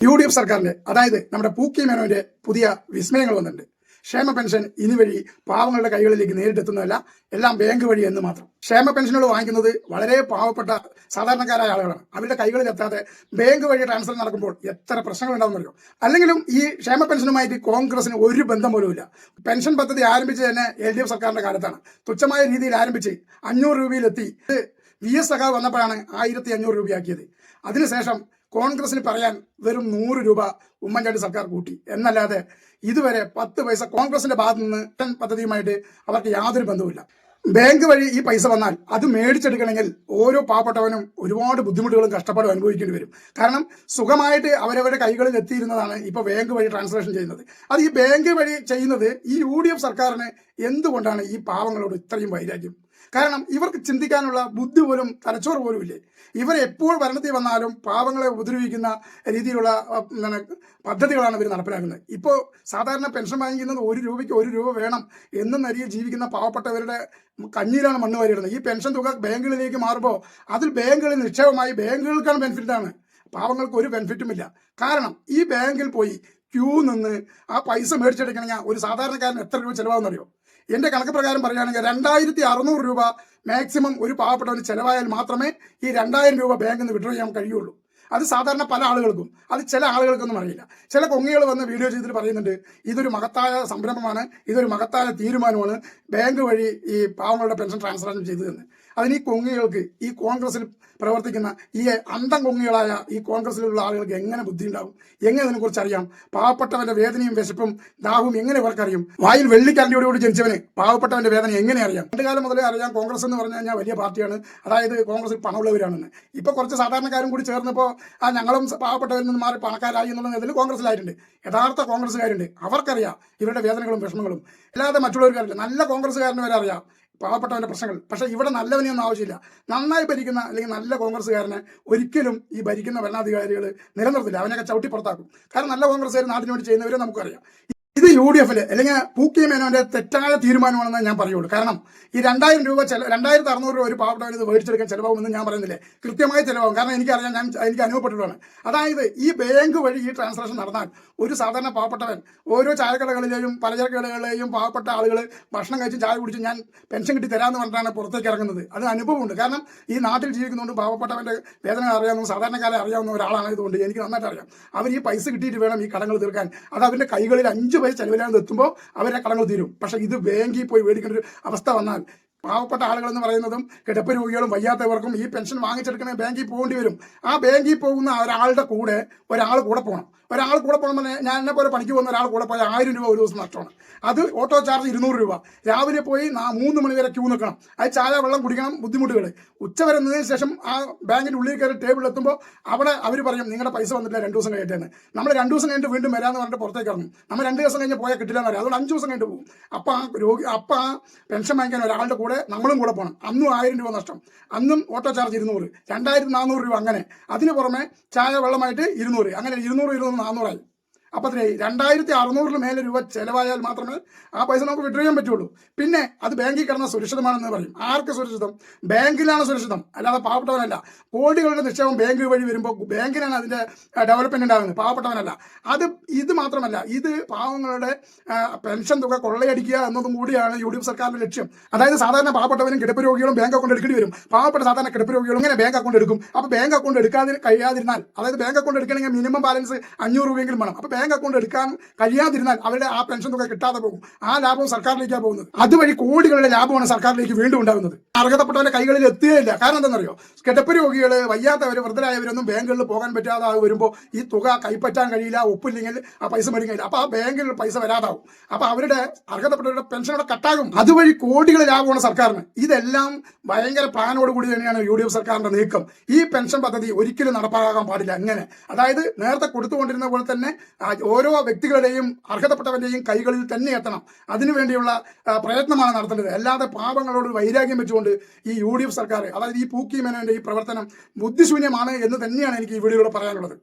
UDF സർക്കാരിന്റെ അതായത് നമ്മുടെ പൂക്കി മേനോന്റെ പുതിയ വിസ്മയങ്ങൾ വന്നിട്ടുണ്ട്. ക്ഷേമ പെൻഷൻ ഇനി വഴി പാവങ്ങളുടെ കൈകളിലേക്ക് നേരിട്ടെത്തുന്നതല്ല, എല്ലാം ബാങ്ക് വഴി എന്ന് മാത്രം. ക്ഷേമ പെൻഷനുകൾ വാങ്ങിക്കുന്നത് വളരെ പാവപ്പെട്ട സാധാരണക്കാരായ ആളുകളാണ്. അവരുടെ കൈകളിൽ എത്താതെ ബാങ്ക് വഴി ട്രാൻസ്ഫർ നടക്കുമ്പോൾ എത്ര പ്രശ്നങ്ങൾ ഉണ്ടാവുന്നറിയോ. അല്ലെങ്കിലും ഈ ക്ഷേമ പെൻഷനുമായിട്ട് കോൺഗ്രസിന് ഒരു ബന്ധം പോലുമില്ല. പെൻഷൻ പദ്ധതി ആരംഭിച്ചത് തന്നെ LDF സർക്കാരിന്റെ കാലത്താണ്. തുച്ഛമായ രീതിയിൽ ആരംഭിച്ച് 500 രൂപയിലെത്തി. VS സഖാവ് വന്നപ്പോഴാണ് 1500 രൂപയാക്കിയത്. അതിനുശേഷം കോൺഗ്രസിന് പറയാൻ വെറും 100 രൂപ ഉമ്മൻചാണ്ടി സർക്കാർ കൂട്ടി എന്നല്ലാതെ ഇതുവരെ 10 പൈസ കോൺഗ്രസിന്റെ ഭാഗത്തു നിന്ന് പദ്ധതിയുമായിട്ട് അവർക്ക് യാതൊരു ബന്ധവുമില്ല. ബാങ്ക് വഴി ഈ പൈസ വന്നാൽ അത് മേടിച്ചെടുക്കണമെങ്കിൽ ഓരോ പാവപ്പെട്ടവനും ഒരുപാട് ബുദ്ധിമുട്ടുകളും കഷ്ടപ്പാടും അനുഭവിക്കേണ്ടി വരും. കാരണം സുഖമായിട്ട് അവരവരുടെ കൈകളിൽ എത്തിയിരുന്നതാണ് ഇപ്പോൾ ബാങ്ക് വഴി ട്രാൻസ്ലേഷൻ ചെയ്യുന്നത്. അത് ഈ ബാങ്ക് വഴി ചെയ്യുന്നത് ഈ UDF സർക്കാരിന് എന്തുകൊണ്ടാണ് ഈ പാവങ്ങളോട് ഇത്രയും വൈരാഗ്യം? കാരണം ഇവർക്ക് ചിന്തിക്കാനുള്ള ബുദ്ധി പോലും തലച്ചോറ് പോലും ഇല്ലേ. ഇവർ എപ്പോൾ ഭരണത്തിൽ വന്നാലും പാവങ്ങളെ ഉപദ്രവിക്കുന്ന രീതിയിലുള്ള പദ്ധതികളാണ് ഇവർ നടപ്പിലാക്കുന്നത്. ഇപ്പോൾ സാധാരണ പെൻഷൻ വാങ്ങിക്കുന്നത് 1 രൂപയ്ക്ക് 1 രൂപ വേണം എന്ന നിലയിൽ ജീവിക്കുന്ന പാവപ്പെട്ടവരുടെ കഞ്ഞിയിലാണ് മണ്ണ് വാരിയിടുന്നത്. ഈ പെൻഷൻ തുക ബാങ്കുകളിലേക്ക് മാറുമ്പോൾ അതിൽ ബാങ്കുകളിൽ നിക്ഷേപമായി ബാങ്കുകൾക്കാണ് ബെനിഫിറ്റാണ്, പാവങ്ങൾക്ക് ഒരു ബെനിഫിറ്റുമില്ല. കാരണം ഈ ബാങ്കിൽ പോയി ക്യൂ നിന്ന് ആ പൈസ മേടിച്ചെടുക്കണമെങ്കിൽ ഒരു സാധാരണക്കാരന് എത്ര രൂപ ചിലവാകുന്നറിയോ? എന്റെ കണക്ക് പ്രകാരം പറയുകയാണെങ്കിൽ 2600 രൂപ മാക്സിമം ഒരു പാവപ്പെട്ടവന് ചിലവായാൽ മാത്രമേ ഈ 2000 രൂപ ബാങ്കിൽ നിന്ന് വിഡ്രോ ചെയ്യാൻ കഴിയുള്ളൂ. അത് സാധാരണ പല ആളുകൾക്കും, അത് ചില ആളുകൾക്കൊന്നും അറിയില്ല. ചില കൊങ്ങികൾ വന്ന് വീഡിയോ ചെയ്തിട്ട് പറയുന്നുണ്ട്, ഇതൊരു മഹത്തായ സംരംഭമാണ്, ഇതൊരു മഹത്തായ തീരുമാനമാണ് ബാങ്ക് വഴി ഈ പാവങ്ങളുടെ പെൻഷൻ ട്രാൻസ്ഫർ ചെയ്തതെന്ന്. അതിന് ഈ കൊങ്ങികൾക്ക്, ഈ കോൺഗ്രസിൽ പ്രവർത്തിക്കുന്ന ഈ അന്തം കൊങ്ങികളായ ഈ കോൺഗ്രസിലുള്ള ആളുകൾക്ക് എങ്ങനെ ബുദ്ധി ഉണ്ടാവും? എങ്ങനെ ഇതിനെക്കുറിച്ച് അറിയാം? പാവപ്പെട്ടവന്റെ വേദനയും വിശപ്പും ദാഹവും എങ്ങനെ ഇവർക്കറിയും? വായിൽ വെള്ളിക്കരണ്ടിയോടുകൂടി ജനിച്ചവന് പാവപ്പെട്ടവന്റെ വേദന എങ്ങനെ അറിയാം? പണ്ട് കാലം മുതലേ അറിയാം കോൺഗ്രസ് എന്ന് പറഞ്ഞു കഴിഞ്ഞാൽ വലിയ പാർട്ടിയാണ്, അതായത് കോൺഗ്രസിൽ പണമുള്ളവരാണെന്ന്. ഇപ്പൊ കുറച്ച് സാധാരണക്കാരും കൂടി ചേർന്നപ്പോൾ ഞങ്ങളും പാവപ്പെട്ടവരിൽ നിന്ന് മാറി പണക്കാരായി എന്നുള്ള ഇതിൽ കോൺഗ്രസിലായിട്ടുണ്ട്. യഥാർത്ഥ കോൺഗ്രസ്സുകാരുണ്ട്, അവർക്കറിയാം ഇവരുടെ വേദനകളും വിഷമങ്ങളും. അല്ലാതെ മറ്റുള്ളവർക്കറിയില്ല. നല്ല കോൺഗ്രസ്സുകാരന് വരെ അറിയാം പാവപ്പെട്ടവന്റെ പ്രശ്നങ്ങൾ. പക്ഷെ ഇവിടെ നല്ലവനെയൊന്നും ആവശ്യമില്ല. നന്നായി ഭരിക്കുന്ന അല്ലെങ്കിൽ നല്ല കോൺഗ്രസ്സുകാരനെ ഒരിക്കലും ഈ ഭരിക്കുന്ന ഭരണാധികാരികൾ നിലനിർത്തില്ല, അവനൊക്കെ ചവിട്ടി പുറത്താക്കും. കാരണം നല്ല കോൺഗ്രസ്സുകാർ നാടിന് വേണ്ടി ചെയ്യുന്നവരെ നമുക്കറിയാം. ഇത് UDF അല്ലെങ്കിൽ പൂക്കി മേനോന്റെ തെറ്റായ തീരുമാനമാണെന്ന് ഞാൻ പറയുള്ളൂ. കാരണം ഈ 2000 രൂപ 2600 രൂപ ഒരു പാവപ്പെട്ടവന് ഇത് മേടിച്ചെടുക്കാൻ ചിലവാകുമെന്ന് ഞാൻ പറയുന്നില്ലേ, കൃത്യമായി ചിലവാകും. കാരണം എനിക്കറിയാം, എനിക്ക് അനുഭവപ്പെട്ടിട്ടാണ്. അതായത് ഈ ബാങ്ക് വഴി ഈ ട്രാൻസാക്ഷൻ നടന്നാൽ ഒരു സാധാരണ പാവപ്പെട്ടവൻ ഓരോ ചായക്കടകളിലെയും പലചരക്ക് കടകളിലെയും പാവപ്പെട്ട ആളുകൾ ഭക്ഷണം കഴിച്ച് ചായ കുടിച്ച് ഞാൻ പെൻഷൻ കിട്ടി തരാമെന്ന് പറഞ്ഞിട്ടാണ് പുറത്തേക്ക് ഇറങ്ങുന്നത്. അത് അനുഭവമുണ്ട്. കാരണം ഈ നാട്ടിൽ ജീവിക്കുന്നതുകൊണ്ട് പാവപ്പെട്ടവന്റെ വേദന അറിയാവുന്ന, സാധാരണക്കാരെ അറിയാവുന്ന ഒരാളായതുകൊണ്ട് എനിക്ക് നന്നായിട്ട് അറിയാം. അവർ ഈ പൈസ കിട്ടിയിട്ട് വേണം ഈ കടങ്ങൾ തീർക്കാൻ. അത് അവരുടെ കൈകളിൽ 5 പൈസ ചെലവില്ലാതെ എത്തുമ്പോൾ അവരുടെ കടങ്ങൾ തീരും. പക്ഷെ ഇത് ബാങ്കിൽ പോയി മേടിക്കേണ്ട ഒരു അവസ്ഥ വന്നാൽ പാവപ്പെട്ട ആളുകൾ എന്ന് പറയുന്നതും കിടപ്പ് രോഗികളും വയ്യാത്തവർക്കും ഈ പെൻഷൻ വാങ്ങിച്ചെടുക്കണേ ബാങ്കിൽ പോകേണ്ടി വരും. ആ ബാങ്കിൽ പോകുന്ന ഒരാളുടെ കൂടെ ഒരാൾ കൂടെ പോകണം. ഒരാൾ കൂടെ പോകണം. ഞാൻ എന്നെ പോലെ പണിക്ക് പോകുന്ന ഒരാൾ കൂടെ പോയാൽ 1000 രൂപ ഒരു ദിവസം നഷ്ടമാണ്. അത് ഓട്ടോ ചാർജ് 200 രൂപ. രാവിലെ പോയി 3 മണി വരെ ക്യൂ നിൽക്കണം. അത് ചായ വെള്ളം കുടിക്കണം, ബുദ്ധിമുട്ടുകൾ. ഉച്ചവരെ നിന്നതിന് ശേഷം ആ ബാങ്കിന്റെ ഉള്ളിൽ കയറി ടേബിളിൽ എത്തുമ്പോൾ അവിടെ അവർ പറയും നിങ്ങളുടെ പൈസ വന്നിട്ടില്ല, 2 ദിവസം കഴിഞ്ഞിട്ടാണ്. നമ്മൾ 2 ദിവസം കഴിഞ്ഞിട്ട് വീണ്ടും വരാമെന്ന് പറഞ്ഞിട്ട് പുറത്തേക്ക് ഇറങ്ങും. നമ്മൾ 2 ദിവസം കഴിഞ്ഞ് പോയാൽ കിട്ടില്ല എന്ന് പറയാം. അതുകൊണ്ട് 5 ദിവസം കഴിഞ്ഞിട്ട് പോകും. അപ്പം ആ പെൻഷൻ വാങ്ങിക്കാൻ ഒരാളുടെ കൂടെ നമ്മളും കൂടെ പോകണം. അന്നും 1000 രൂപ നഷ്ടം. അന്നും ഓട്ടോ ചാർജ് 200, 2400 രൂപ. അങ്ങനെ അതിന് പുറമെ ചായ വെള്ളമായിട്ട് 200, അങ്ങനെ 200 400ആയി. അപ്പം 2600 മേലെ രൂപ ചെലവായാൽ മാത്രമേ ആ പൈസ നമുക്ക് വിഡ്രോ ചെയ്യാൻ പറ്റുള്ളൂ. പിന്നെ അത് ബാങ്കിൽ കിടന്ന സുരക്ഷിതമാണെന്ന് പറയും. ആർക്ക് സുരക്ഷിതം? ബാങ്കിലാണ് സുരക്ഷിതം, അല്ലാതെ പാവപ്പെട്ടവനല്ല. കോടികളുടെ നിക്ഷേപം ബാങ്ക് വഴി വരുമ്പോൾ ബാങ്കിനാണ് അതിന്റെ ഡെവലപ്മെന്റ് ഉണ്ടാകുന്നത്, പാവപ്പെട്ടവനല്ല. ഇത് മാത്രമല്ല, ഇത് പാവങ്ങളുടെ പെൻഷൻ തുക കൊള്ളയടിക്കുക എന്നതും കൂടിയാണ് UDF സർക്കാരിന്റെ ലക്ഷ്യം. അതായത് സാധാരണ പാവപ്പെട്ടവനും കിടപ്പ് രോഗികളും ബാങ്ക് അക്കൗണ്ട് എടുക്കേണ്ടി വരും. പാവപ്പെട്ട സാധാരണ കിടപ്പ് രോഗികളും ഇങ്ങനെ ബാങ്ക് അക്കൗണ്ട് എടുക്കും. അപ്പോൾ ബാങ്ക് അക്കൗണ്ട് കഴിയാതിരുന്നാൽ, അതായത് ബാങ്ക് അക്കൗണ്ട് എടുക്കണമെങ്കിൽ മിനിമം ബാലൻസ് 500 രൂപയെങ്കിലും വേണം. അപ്പോൾ ബാങ്ക് അക്കൗണ്ട് എടുക്കാൻ കഴിയാതിരുന്നാൽ അവരുടെ ആ പെൻഷൻ തുക കിട്ടാതെ പോകും. ആ ലാഭം സർക്കാരിലേക്കാണ് പോകുന്നത്. അതുവഴി കോടികളുടെ ലാഭമാണ് സർക്കാരിലേക്ക് വീണ്ടും ഉണ്ടാകുന്നത്. അർഹതപ്പെട്ടവരുടെ കൈകളിൽ എത്തുകയില്ല. കാരണം എന്താണെന്നറിയോ, കിടപ്പ് രോഗികൾ, വയ്യാത്തവർ, വൃദ്ധരായവരൊന്നും ബാങ്കുകളിൽ പോകാൻ പറ്റാതെ വരുമ്പോൾ ഈ തുക കൈപ്പറ്റാൻ കഴിയില്ല, ഒപ്പില്ലെങ്കിൽ ആ പൈസ മേടിക്കില്ല. അപ്പോൾ ആ ബാങ്കിൽ പൈസ വരാതാവും. അപ്പോൾ അവരുടെ അർഹതപ്പെട്ടവരുടെ പെൻഷനോടെ കട്ടാകും. അതുവഴി കോടികളുടെ ലാഭമാണ് സർക്കാരിന്. ഇതെല്ലാം ഭയങ്കര പ്ലാനോട് കൂടി തന്നെയാണ് UDF സർക്കാരിന്റെ നീക്കം. ഈ പെൻഷൻ പദ്ധതി ഒരിക്കലും നടപ്പാക്കാൻ പാടില്ല. അങ്ങനെ അതായത് നേരത്തെ കൊടുത്തുകൊണ്ടിരുന്ന പോലെ തന്നെ ഓരോ വ്യക്തികളുടെയും അർഹതപ്പെട്ടവന്റെയും കൈകളിൽ തന്നെ എത്തണം. അതിനുവേണ്ടിയുള്ള പ്രയത്നമാണ് നടത്തേണ്ടത്. അല്ലാതെ പാവങ്ങളോട് വൈരാഗ്യം വെച്ചുകൊണ്ട് ഈ UDF സർക്കാർ, അതായത് ഈ പൂക്കി മേനോന്റെ ഈ പ്രവർത്തനം ബുദ്ധിശൂന്യമാണ് എന്ന് തന്നെയാണ് എനിക്ക് ഈ വീഡിയോയിലൂടെ പറയാനുള്ളത്.